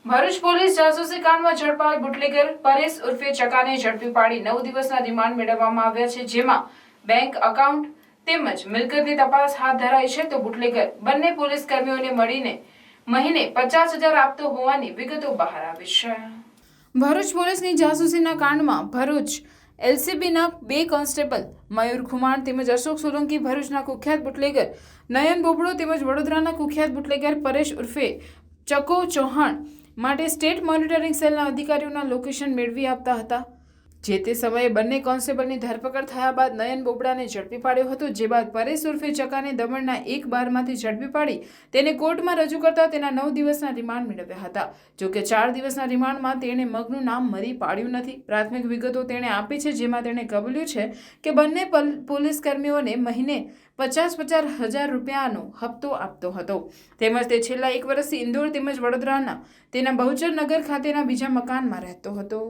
Bharuch police જાસૂસી કાંડમાં ઝડપાયેલ bootlegger Paresh ઉર્ફે ચકાને ઝડપી પાડી 9 દિવસના રિમાન્ડ મેળવવામાં આવ્યા છે, જેમાં બેંક એકાઉન્ટ તેમજ મિલકતની તપાસ હાથ ધરાઈ છે. તો બુટલેગર બંને પોલીસ કર્મીઓને મળીને મહિને 50,000 આપતો હોવાની વિગતો બહાર આવી છે. ભરૂચ પોલીસની જાસૂસીના કાંડમાં ભરૂચ એલસીબીના 2 કોન્સ્ટેબલ મયુર ખુમાણ તેમજ અશોક સોલંકી, ભરૂચના કુખ્યાત બુટલેગર નયન બોબડો તેમજ વડોદરાના કુખ્યાત બુટલેગર પરેશ ઉર્ફે ચકો ચૌહાણ માટે સ્ટેટ મોનિટરિંગ સેલના અધિકારીઓના લોકેશન મેળવી આપતા હતા. જે તે સમયે બંને કોન્સ્ટેબલની ધરપકડ થયા બાદ નયન બોબડાને ઝડપી પાડ્યો હતો. જે બાદ પરેશ ઉર્ફે ચકાને દમણના એક બારમાંથી ઝડપી પાડી તેને કોર્ટમાં રજૂ કરતા તેના 9 દિવસના રિમાન્ડ મેળવ્યા હતા. જોકે 4 દિવસના રિમાન્ડમાં તેણે મગનું નામ મરી પાડ્યું નથી. પ્રાથમિક વિગતો તેણે આપી છે, જેમાં તેણે કબૂલ્યું છે કે બંને પોલીસ કર્મીઓને મહિને 50,000 રૂપિયાનો હપ્તો આપતો હતો. તેમજ તે છેલ્લા 1 વર્ષથી ઇન્દોર તેમજ વડોદરાના તેના બહુચર નગર ખાતેના બીજા મકાનમાં રહેતો હતો.